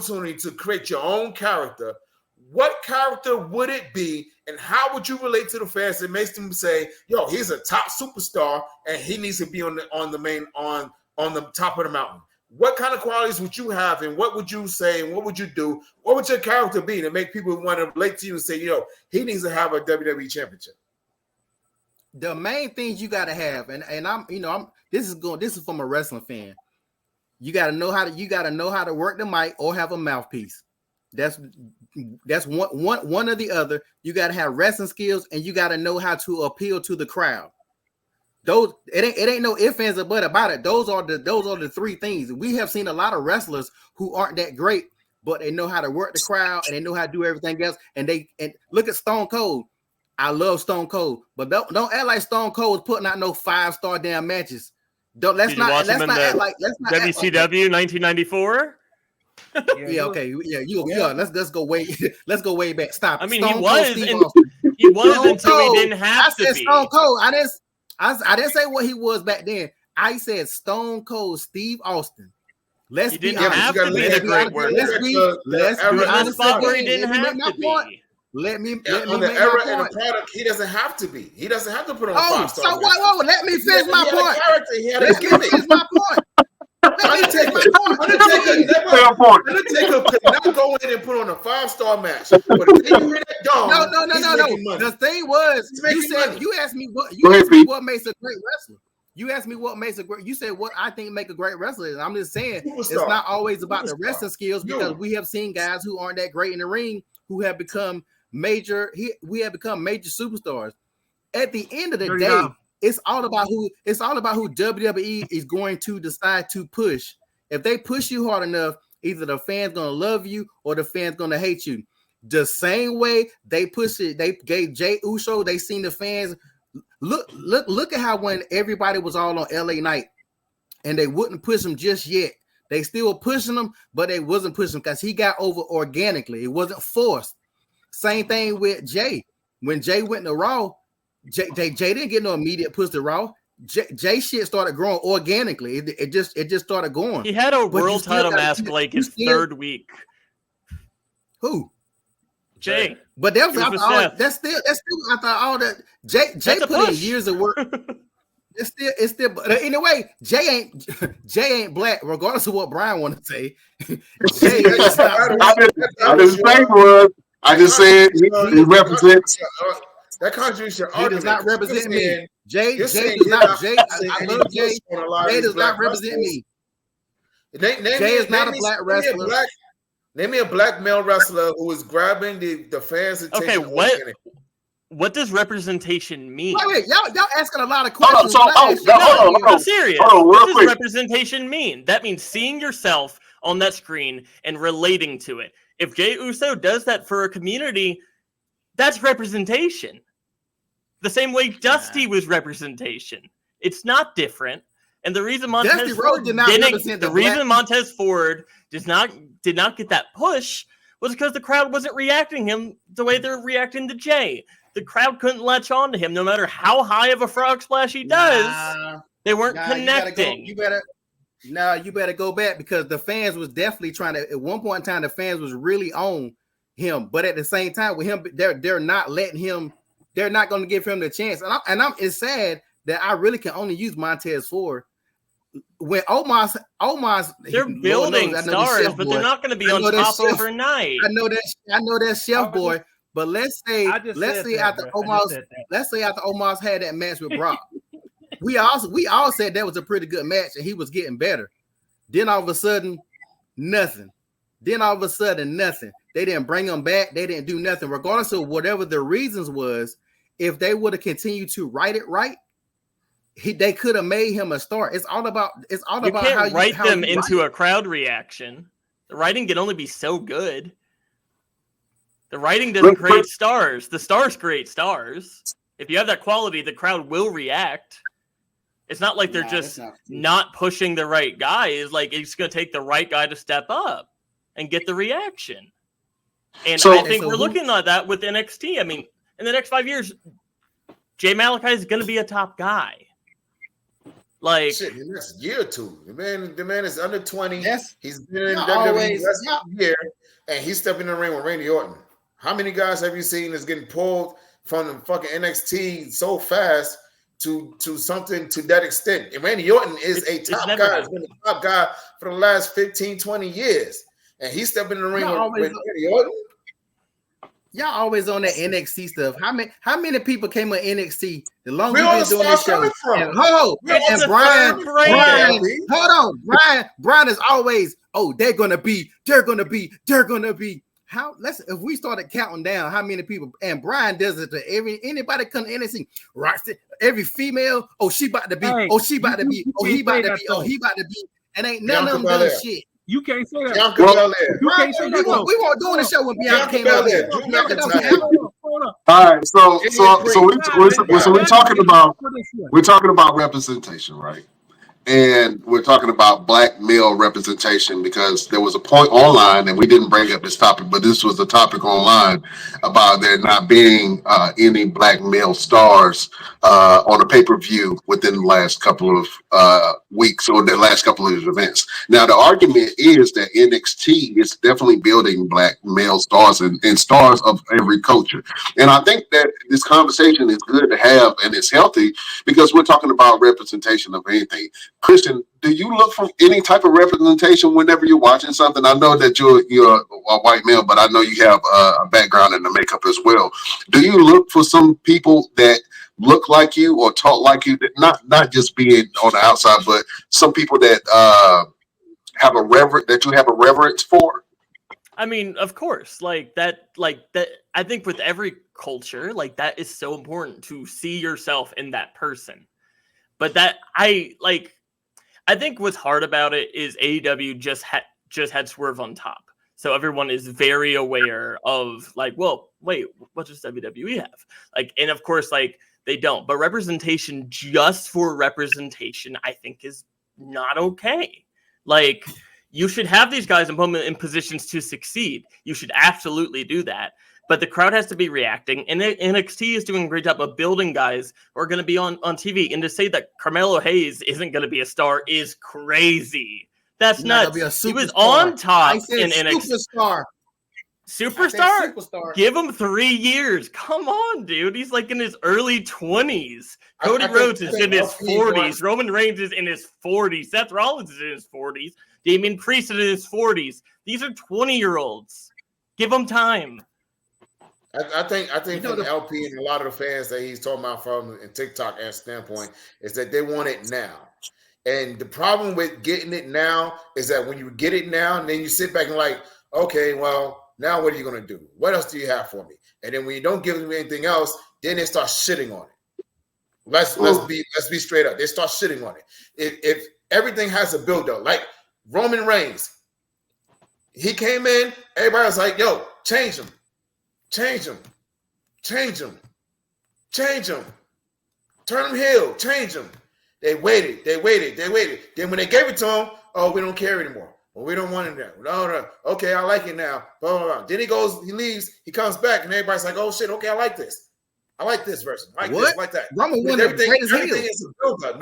opportunity to create your own character, what character would it be, and how would you relate to the fans that makes them say, "Yo, he's a top superstar, and he needs to be on the top of the mountain"? What kind of qualities would you have, and what would you say, and what would you do? What would your character be to make people want to relate to you and say, "Yo, he needs to have a WWE championship"? The main things you got to have, and this is from a wrestling fan. You got to know how to work the mic or have a mouthpiece. That's one or the other. You got to have wrestling skills, and you got to know how to appeal to the crowd. Those it ain't no ifs, ands, or buts about it. Those are the three things. We have seen a lot of wrestlers who aren't that great, but they know how to work the crowd and they know how to do everything else. And look at Stone Cold. I love Stone Cold, but don't act like Stone Cold is putting out no 5-star damn matches. Let's not act like WCW 1994. Yeah, okay, yeah. Let's go way back. Stop. I mean, Stone he was until he didn't have to be. Stone Cold. I didn't say what he was back then. I said Stone Cold Steve Austin. Let's be honest. Have to be the great word. Let's be honest. He didn't have to be. Let me on the era and the product, he doesn't have to be. He doesn't have to put on 5-star. So what? Let me finish my point. Let me finish my point. Undertaker could not go in and put on a 5-star match. But if you hear that dog, no. The thing was, you asked me what makes a great wrestler. You asked me what makes a great. You said what I think make a great wrestler. And I'm just saying it's not always about the wrestling skills, because we have seen guys who aren't that great in the ring who have become major. We have become major superstars. At the end of the day, it's all about who WWE is going to decide to push. If they push you hard enough, either the fans gonna love you or the fans gonna hate you. The same way they push it, they gave Jey Uso. They seen the fans look at how when everybody was all on LA Knight and they wouldn't push him just yet. They still were pushing him, but they wasn't pushing because he got over organically. It wasn't forced. Same thing with Jay. When Jay went to Raw, Jay didn't get no immediate push to Raw. Jay shit started growing organically. It just started going. He had a world title match like his third week. Who? Jay. But that's still I thought all that Jay put in years of work. It's still but anyway, Jay ain't black, regardless of what Brian want to say. Jay is not I just said he represents. That contribution. He does not represent me. Jay does not. I love Jay. Jay does not represent me. Jay is not a black wrestler. Name me a black male wrestler who is grabbing the fans' attention. Okay, what does representation mean? Wait, y'all asking a lot of questions. I'm serious. What does representation mean? That means seeing yourself on that screen and relating to it. If Jey Uso does that for a community, that's representation. The same way Dusty was representation. It's not different. And the reason Montez Ford did not get that push was because the crowd wasn't reacting him the way they're reacting to Jay. The crowd couldn't latch on to him no matter how high of a frog splash he does. They weren't connecting. You better go back, because the fans was definitely trying to. At one point in time, the fans was really on him, but at the same time, with him, they're not letting him. They're not going to give him the chance. It's sad that I really can only use Montez Ford. When Omar's they're building stars, but they're not going to be on top overnight. I know that Chef Boy, but let's say after Omar's had that match with Brock, we all said that was a pretty good match and he was getting better. Then all of a sudden, nothing. They didn't bring him back. They didn't do nothing, regardless of whatever the reasons was. If they would have continued to write it right, they could have made him a star. It's all about how you write them into a crowd reaction. The writing can only be so good. The writing doesn't create stars. The stars create stars. If you have that quality, the crowd will react. It's not like they're just not pushing the right guy. It's like it's going to take the right guy to step up and get the reaction. And I think we're looking at that with NXT. I mean, in the next 5 years, Jay Malachi is going to be a top guy. Like shit, in this year or two. The man is under 20. Yes. He's been in WWE always, less than a year, and he's stepping in the ring with Randy Orton. How many guys have you seen that's getting pulled from the fucking NXT so fast to something to that extent? And Randy Orton is a top guy. He's been a top guy for the last 15, 20 years. And he's stepping in the ring with Randy Orton. Y'all always on that NXT stuff. How many people came on NXT? The longer we've been doing this show. And Brian is always, they're gonna be. How if we started counting down how many people, and Brian does it to anybody come to NXT, right? Every female, she about to be, he about to be, he about to be, and ain't none of them done shit. You can't say that. You can't say that. We weren't doing the show when Bianca came out there. All right, so we're talking about representation, right? And we're talking about black male representation because there was a point online, and we didn't bring up this topic, but this was a topic online about there not being any black male stars on a pay-per-view within the last couple of weeks or the last couple of events. Now, the argument is that NXT is definitely building black male stars and stars of every culture. And I think that this conversation is good to have, and it's healthy because we're talking about representation of anything. Christian, do you look for any type of representation whenever you're watching something? I know that you're a white male, but I know you have a background in the makeup as well. Do you look for some people that look like you or talk like you, that not just being on the outside, but some people that have a reverence for? I mean, of course, like that. I think with every culture, like that is so important to see yourself in that person. But I think what's hard about it is AEW just had Swerve on top. So everyone is very aware of like, well, wait, what does WWE have? Like, and of course, like they don't. But representation just for representation, I think, is not okay. Like, you should have these guys in positions to succeed. You should absolutely do that. But the crowd has to be reacting, and NXT is doing a great job of building guys who are going to be on TV. And to say that Carmelo Hayes isn't going to be a star is crazy. That's nuts. He was on top in NXT. Superstar? Give him 3 years. Come on, dude. He's like in his early 20s. Cody Rhodes is in his 40s. Roman Reigns is in his 40s. Seth Rollins is in his 40s. Damian Priest is in his 40s. These are 20-year-olds. Give them time. I think from the LP and a lot of the fans that he's talking about from a TikTok standpoint is that they want it now. And the problem with getting it now is that when you get it now, and then you sit back and like, okay, well, now what are you going to do? What else do you have for me? And then when you don't give them anything else, then they start shitting on it. Let's be straight up. They start shitting on it. If everything has a build-up, like Roman Reigns, he came in, everybody was like, yo, change him. Change him. Change him. Change him. Turn him heel. Change him. They waited. Then when they gave it to him, we don't care anymore. Well, we don't want him there. No. Okay, I like it now. Blah, blah, blah. Then he leaves, he comes back, and everybody's like, oh shit, okay, I like this. I like this version. I like this, I like that. Everything is a build-up.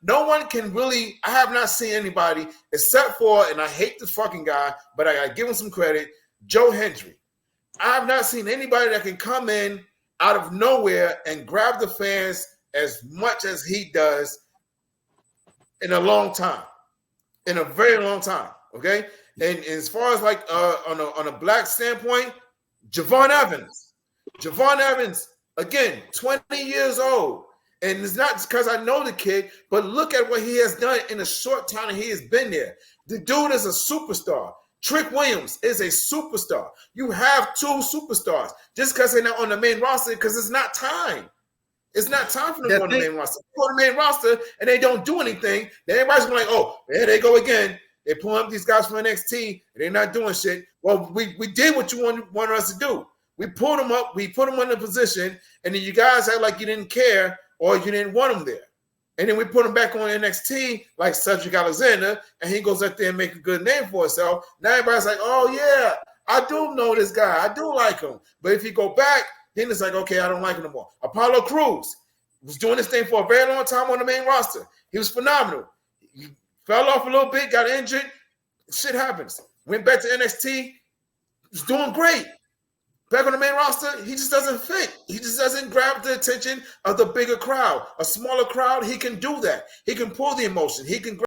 No one can really, I have not seen anybody except for, and I hate this fucking guy, but I gotta give him some credit, Joe Hendry. I have not seen anybody that can come in out of nowhere and grab the fans as much as he does in a long time, in a very long time. Okay, and as far as like on a black standpoint, Javon Evans, again, 20 years old, and it's not just because I know the kid, but look at what he has done in a short time he has been there. The dude is a superstar. Trick Williams is a superstar. You have two superstars just because they're not on the main roster because it's not time. It's not time for them to go on the main roster. They go on the main roster and they don't do anything. Then everybody's going like, oh, there they go again. They pull up these guys from NXT and they're not doing shit. Well, we did what you wanted us to do. We pulled them up. We put them in a position, and then you guys act like you didn't care or you didn't want them there. And then we put him back on NXT like Cedric Alexander, and he goes up there and make a good name for himself. Now everybody's like, oh, yeah, I do know this guy. I do like him. But if you go back, then it's like, okay, I don't like him no more. Apollo Crews, Was doing this thing for a very long time on the main roster. He was phenomenal. He fell off a little bit, got injured. Shit happens. Went back to NXT. Was doing great. Back on the main roster, he just doesn't fit. He just doesn't grab the attention of the bigger crowd. A smaller crowd, he can do that. He can pull the emotion. He can